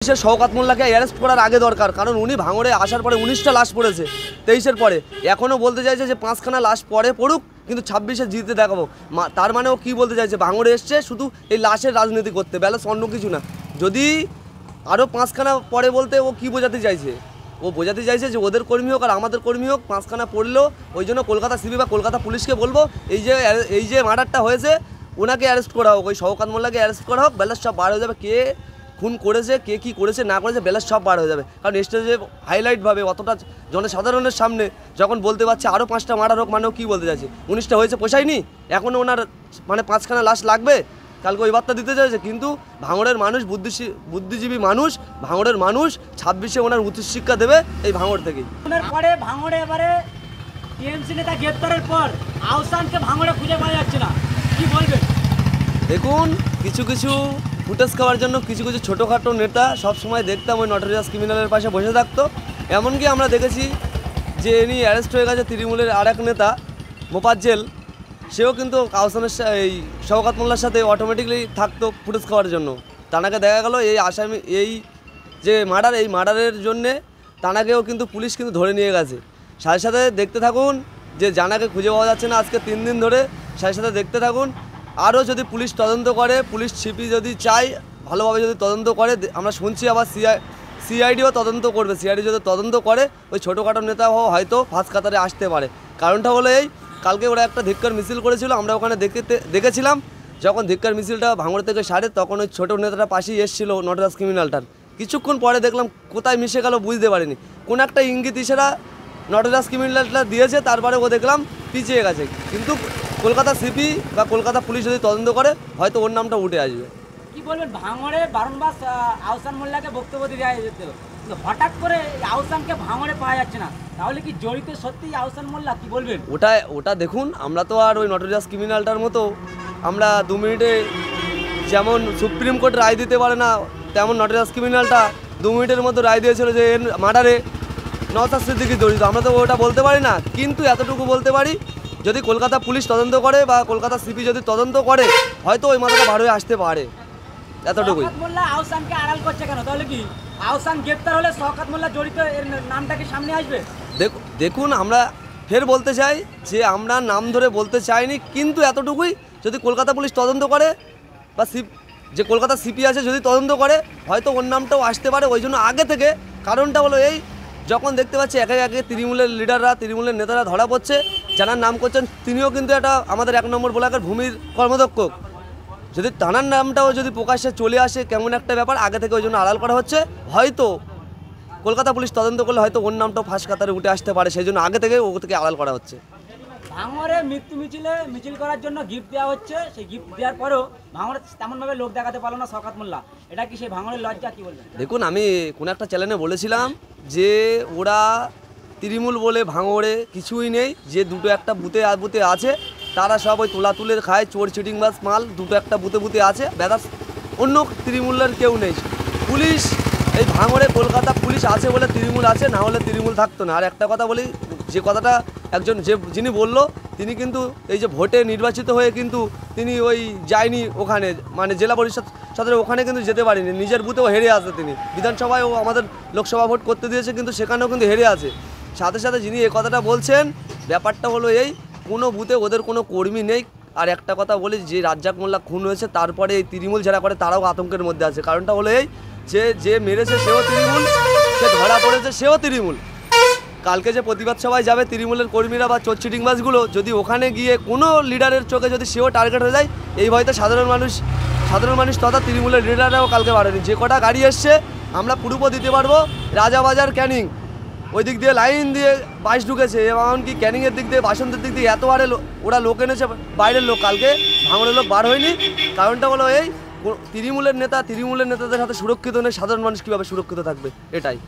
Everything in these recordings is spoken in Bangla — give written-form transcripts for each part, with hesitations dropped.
শওকত মোল্লাকে অ্যারেস্ট করার আগে দরকার, কারণ উনি ভাঙড়ে আসার পরে 19টা লাশ পড়েছে 23-এর পরে। এখনও বলতে চাইছে যে 5খানা লাশ পরে পড়ুক, কিন্তু 26-এ জিতে দেখাবো। তার মানে ও কী বলতে চাইছে, ভাঙড়ে এসছে শুধু এই লাশের রাজনীতি করতে, ব্যালেন্স অন্য কিছু না। যদি আরও 5খানা পরে বলতে ও কী বোঝাতে চাইছে, ও বোঝাতে চাইছে যে ওদের কর্মী হোক আর আমাদের কর্মী হোক 5খানা পড়লেও ওই জন্য কলকাতা সিবি বা কলকাতা পুলিশকে বলবো এই যে মার্ডারটা হয়েছে ওনাকে অ্যারেস্ট করা হোক, ওই শওকত মোল্লাকে অ্যারেস্ট করা হোক, ব্যালেন্স সব বার হয়ে যাবে। কে খুন করেছে, কে কী করেছে না করেছে, ব্যালেন্স সব বার হয়ে যাবে। কারণ স্টেজে হাইলাইটভাবে অতটা জনসাধারণের সামনে যখন বলতে পারছে আরও 5টা মার্ডার হোক, মানেও কী বলতে চাইছে, 19টা হয়েছে পোষায়নি, এখনও ওনার মানে 5খানা লাশ লাগবে, কালকে ওই বার্তা দিতে চাইছে। কিন্তু ভাঙড়ের মানুষ বুদ্ধিজীবী মানুষ, ভাঙড়ের মানুষ 26-এ ওনার উচ্চশিক্ষা দেবে এই ভাঙড় থেকেই। পরে ভাঙড়ে এবারে টিএমসি নেতা গ্রেপ্তারের পর আহসানকে ভাঙড়ে খুঁজে পাওয়া যাচ্ছে না, কি বলবেন? দেখুন, কিছু কিছু ফুটেজ খাওয়ার জন্য কিছু কিছু ছোটোখাটো নেতা সবসময় দেখতাম ওই নটোরিয়াস ক্রিমিনালের পাশে বসে থাকতো। এমনকি আমরা দেখেছি যে ইনি অ্যারেস্ট হয়ে গেছে তৃণমূলের আর এক নেতা মোফাজ্জেল, সেও কিন্তু আহসানের এই শওকত মোল্লার সাথে অটোমেটিকলি থাকতো ফুটেজ খাওয়ার জন্য। তানাকে দেখা গেল এই আসামি এই যে মার্ডার, এই মার্ডারের জন্যে তানাকেও কিন্তু পুলিশ কিন্তু ধরে নিয়ে গেছে। সাথে সাথে দেখতে থাকুন যে জানাকে খুঁজে পাওয়া যাচ্ছে না আজকে 3 দিন ধরে, সাথে সাথে দেখতে থাকুন। আরও যদি পুলিশ তদন্ত করে, পুলিশ সিপি যদি চায় ভালোভাবে যদি তদন্ত করে, আমরা শুনছি আবার সিআইডিও তদন্ত করবে। সিআইডি যদি তদন্ত করে ওই ছোটোখাটো নেতা হয়তো ফার্স্ট কাতারে আসতে পারে। কারণটা হলো এই, কালকে ওরা একটা ধিক্কার মিছিল করেছিল, আমরা ওখানে দেখেছিলাম। যখন ধিক্কার মিছিলটা ভাঙড় থেকে সারে তখন ওই ছোটো নেতাটা পাশেই এসেছিলো নটরাজ ক্রিমিনালটার। কিছুক্ষণ পরে দেখলাম কোথায় মিশে গেল বুঝতে পারিনি, কোন একটা ইঙ্গিত ইশারা নটরাজ ক্রিমিনালটা দিয়েছে, তারপরে ও দেখলাম পিছিয়ে গেছে। কিন্তু কলকাতা সিপি বা কলকাতা পুলিশ যদি তদন্ত করে হয়তো ওর নামটা উঠে আসবে। কি বলবেন, ভাঙড়ে বারংবার আহসান মোল্লাকে বক্তব্য দিয়ে যেত, হঠাৎ করে আহসানকে ভাঙড়ে পাওয়া যাচ্ছে না, তাহলে কি জড়িত সত্যিই আহসান মোল্লা, কি বলবেন? ওটা দেখুন, আমরা তো আর ওই নটোরিয়াস ক্রিমিনালটার মতো আমরা 2 মিনিটে যেমন সুপ্রিম কোর্ট রায় দিতে পারে না, তেমন নটোরিয়াস ক্রিমিনালটা 2 মিনিটের মতো রায় দিয়েছিল যে এর মার্ডারে নওশাদ সিদ্দিকী জড়িত। আমরা তো ওটা বলতে পারি না, কিন্তু এতটুকু বলতে পারি যদি কলকাতা পুলিশ তদন্ত করে বা কলকাতা সিপি যদি তদন্ত করে হয়তো ওই মাথাটা বার হয়ে আসতে পারে, এতটুকুই। শওকত মোল্লা আহসানকে আড়াল করছে কেন? তাহলে কি আহসান গ্রেপ্তার হলে শওকত মোল্লা জড়িত এর নামটা কি সামনে আসবে? দেখুন, আমরা ফের বলতে চাই যে আমরা নাম ধরে বলতে চাইনি, কিন্তু এতটুকুই যদি কলকাতা পুলিশ তদন্ত করে বা যে কলকাতা সিপি আছে যদি তদন্ত করে হয়তো ওর নামটাও আসতে পারে। ওই জন্য আগে থেকে, কারণটা হলো এই, যখন দেখতে পাচ্ছি একে একে তৃণমূলের লিডাররা, তৃণমূলের নেতারা ধরা পড়ছে, যারা নাম করছেন তিনিও কিন্তু একটা আমাদের 1 নম্বর ব্লকের ভূমির কর্মদক্ষ, যদি তানার নামটাও যদি প্রকাশ্যে চলে আসে কেমন একটা ব্যাপার, আগে থেকে ওই জন্য আড়াল করা হচ্ছে। হয়তো কলকাতা পুলিশ তদন্ত করলে হয়তো ওর নামটাও ফাঁস কাতারে উঠে আসতে পারে, সেই জন্য আগে থেকে ও থেকে আড়াল করা হচ্ছে। ভাঙড়ে মৃত্যু মিছিল করার জন্য গিফট দেওয়া হচ্ছে, সেই গিফট দেওয়ার পরেও ভাঙড়ে তেমনভাবে লোক দেখাতে পারলো না শওকত মোল্লা, এটা কি সেই ভাঙড়ের লজ্জা, কি বলবেন? দেখুন, আমি কোনো একটা চ্যানেলে বলেছিলাম যে ওরা তৃণমূল বলে ভাঙড়ে কিছুই নেই, যে 2-1টা বুথে আছে তারা সব ওই তোলাতুলের খায়, চোর চিটিংবাজ মাল 2-1টা বুথে আছে, ব্যাস অন্য তৃণমূলের কেউ নেই। পুলিশ এই ভাঙড়ে কলকাতা পুলিশ আছে বলে তৃণমূল আছে, না হলে তৃণমূল থাকতো না। আর একটা কথা বলি, যে কথাটা যিনি বললো তিনি কিন্তু এই যে ভোটে নির্বাচিত হয়ে কিন্তু তিনি ওই যায়নি ওখানে, মানে জেলা পরিষদ সদরে ওখানে কিন্তু যেতে পারেনি, নিজের বুথেও হেরে আছে। তিনি বিধানসভায় ও আমাদের লোকসভা ভোট করতে দিয়েছে, কিন্তু সেখানেও কিন্তু হেরে আছে। সাথে সাথে যিনি এই কথাটা বলছেন, ব্যাপারটা হলো এই, কোনো বুথে ওদের কোনো কর্মী নেই। আর একটা কথা বলি, যে রাজ্জাক মোল্লা খুন হয়েছে তারপরে এই তৃণমূল যারা করে তারাও আতঙ্কের মধ্যে আছে। কারণটা হলো এই, যে মেরেছে সেও তৃণমূল, সে ধরা পড়েছে সেও তৃণমূল। কালকে যে প্রতিবাদ সভায় যাবে তৃণমূলের কর্মীরা বা চোর চিটিংবাজগুলো, যদি ওখানে গিয়ে কোনো লিডারের চোখে যদি সেও টার্গেট হয়ে যায়, এই ভয়তে সাধারণ মানুষ তথা তৃণমূলের লিডাররাও কালকে বাড়েনি। যে কটা গাড়ি এসছে আমরা প্রুফও দিতে পারবো, রাজাবাজার ক্যানিং ওই দিক দিয়ে লাইন দিয়ে বাস ঢুকেছে, এমনকি ক্যানিংয়ের দিক দিয়ে বাসন্তের দিক দিয়ে এত বারে ওরা লোক এনেছে, বাইরের লোক। কালকে ভাঙড়ের লোক বার হয়নি, কারণটা হলো এই, তৃণমূলের নেতাদের সাথে সুরক্ষিত নেই, সাধারণ মানুষ কীভাবে সুরক্ষিত থাকবে, এটাই।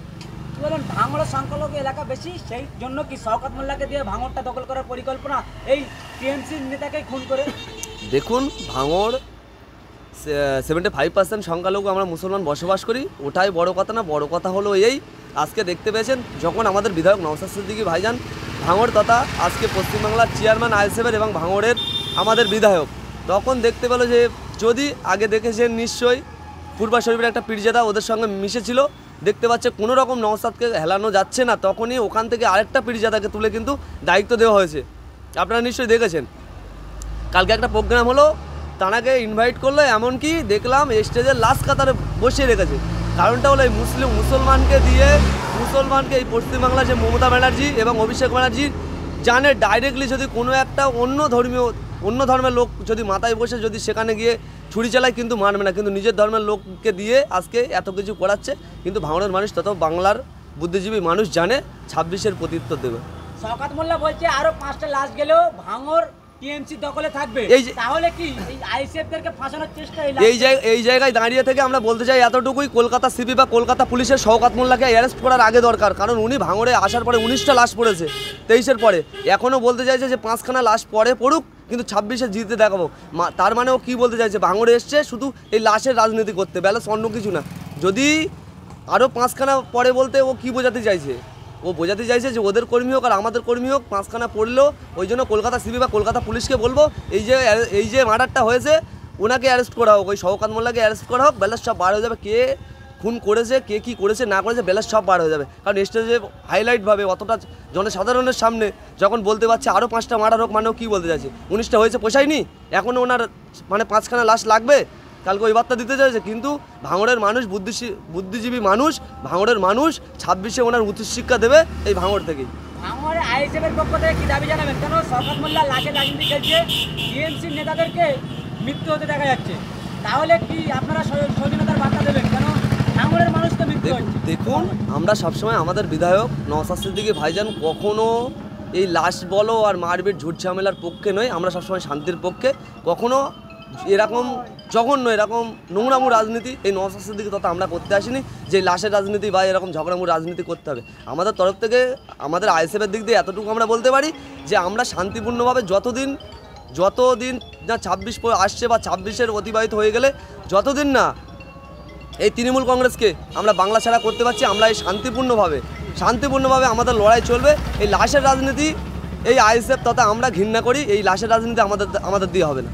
বলেন ভাঙড়ের সংখ্যালঘু এলাকা বেশি, সেই জন্য কি শওকত মোল্লাকে দিয়ে ভাঙড়টা দখল করার পরিকল্পনা এই টিএমসির নেতাকে খুন করে? দেখুন, ভাঙড় 75% সংখ্যালঘু আমরা মুসলমান বসবাস করি, ওটাই বড় কথা না। বড় কথা হলো এই, আজকে দেখতে পেয়েছেন যখন আমাদের বিধায়ক নওশাদ সিদ্দিকী ভাইজান ভাঙড় তথা আজকে পশ্চিমবাংলার চেয়ারম্যান আইএসএফের এবং ভাঙড়ের আমাদের বিধায়ক, তখন দেখতে পেল যে যদি আগে দেখেছেন নিশ্চয়ই ফুরবা শরীফের একটা পীরজাদা ওদের সঙ্গে মিশেছিল, দেখতে পাচ্ছে কোনো রকম নওশাদকে হেলানো যাচ্ছে না, তখনই ওখান থেকে আরেকটা পীরজাদাকে তুলে কিন্তু দায়িত্ব দেওয়া হয়েছে। আপনারা নিশ্চয়ই দেখেছেন। কালকে একটা প্রোগ্রাম হলো, তানাকে ইনভাইট করলো, এমনকি দেখলাম স্টেজের লাস্ট কাতারে বসিয়ে রেখেছে। কারণটা হলো এই মুসলমানকে দিয়ে, মুসলমানকে এই পশ্চিমবাংলার যে মমতা ব্যানার্জি এবং অভিষেক ব্যানার্জি জানে ডাইরেক্টলি যদি কোনো একটা অন্য ধর্মের লোক যদি মাথায় বসে যদি সেখানে গিয়ে ছুরি চালায় কিন্তু মানবে না, কিন্তু নিজের ধর্মের লোককে দিয়ে আজকে এত কিছু করাচ্ছে। কিন্তু ভাঙড়ের মানুষ তত বাংলার বুদ্ধিজীবী মানুষ জানে 26-এর প্রত্যুত্তর দেবে। শওকত মোল্লা বলছে আরো 5টা লাশ গেলেও ভাঙড় টিএমসি দখলে থাকবে, তাহলে কি এই আইএসএফদেরকে ফাঁসানোর চেষ্টা? এই জায়গায় দাঁড়িয়ে থেকে আমরা বলতে চাই এতটুকুই, কলকাতা সিপি বা কলকাতা পুলিশের শওকত মোল্লাকে অ্যারেস্ট করার আগে দরকার। কারণ উনি ভাঙড়ে আসার পরে 19টা লাশ পড়েছে 23-এর পরে, এখনও বলতে চাইছে যে 5খানা লাশ পরে পড়ুক কিন্তু 26-এ জিতে দেখাবো। তার মানে ও কী বলতে চাইছে, ভাঙড়ে এসছে শুধু এই লাশের রাজনীতি করতে, ব্যালেন্স অন্য কিছু না। যদি আরও 5খানা পরে বলতে ও কী বোঝাতে চাইছে? ও বোঝাতে চাইছে যে ওদের কর্মী হোক আর আমাদের কর্মী হোক 5খানা পড়লেও ওই জন্য কলকাতা সিপি বা কলকাতা পুলিশকে বলবো এই যে মার্ডারটা হয়েছে ওনাকে অ্যারেস্ট করা হোক, ওই শওকত মোল্লাকে অ্যারেস্ট করা হোক, ব্যালেন্স সব বার হয়ে যাবে। কে খুন করেছে, কে কী করেছে না করেছে, ব্যালেন্স সব বার হয়ে যাবে। কারণ স্টেজে হাইলাইটভাবে অতটা জনসাধারণের সামনে যখন বলতে পারছে আরও 5টা মার্ডার হোক, মানেও কী বলতে চাইছে? 19টা হয়েছে পোষায়নি, এখনও ওনার মানে 5খানা লাশ লাগবে, কালকে ওই বার্তা দিতে চাইছে। কিন্তু ভাঙড়ের মানুষ বুদ্ধিজীবী মানুষ, ভাঙড়ের মানুষ 26-এ ওনার উচ্চশিক্ষা দেবে এই ভাঙড় থেকেই। ভাঙড়ে আইএসএফের পক্ষ থেকে কি দাবি জানাবেন? কেন শওকত মোল্লা লাশের রাজনীতি খেলছে, টিএমসির নেতাদেরকে মৃত্যু হতে দেখা যাচ্ছে, তাহলে কি আপনারা স্বাধীনতার বার্তা দেবেন? কেন ভাঙড়ের মানুষ তো মৃত্যু হচ্ছে? দেখুন, আমরা সবসময় আমাদের বিধায়ক নওশাদ সিদ্দিকী ভাইজান কখনো এই লাশ বলো আর মারপিট ঝুট ঝামেলার পক্ষে নয়, আমরা সবসময় শান্তির পক্ষে। কখনো এরকম জঘন্য এরকম নোংরামু রাজনীতি এই নওশাদ সিদ্দিকী তথা আমরা করতে আসিনি যে লাশের রাজনীতি বা এরকম ঝগড়ামু রাজনীতি করতে হবে। আমাদের তরফ থেকে আমাদের আইএসএফের দিক দিয়ে এতটুকু আমরা বলতে পারি যে আমরা শান্তিপূর্ণভাবে যতদিন না 26 আসছে বা 26-এর অতিবাহিত হয়ে গেলে যতদিন না এই তৃণমূল কংগ্রেসকে আমরা বাংলা ছাড়া করতে পারছি, আমরা এই শান্তিপূর্ণভাবে আমাদের লড়াই চলবে। এই লাশের রাজনীতি এই আইএসএফ তথা আমরা ঘৃণা করি, এই লাশের রাজনীতি আমাদের দিয়ে হবে না।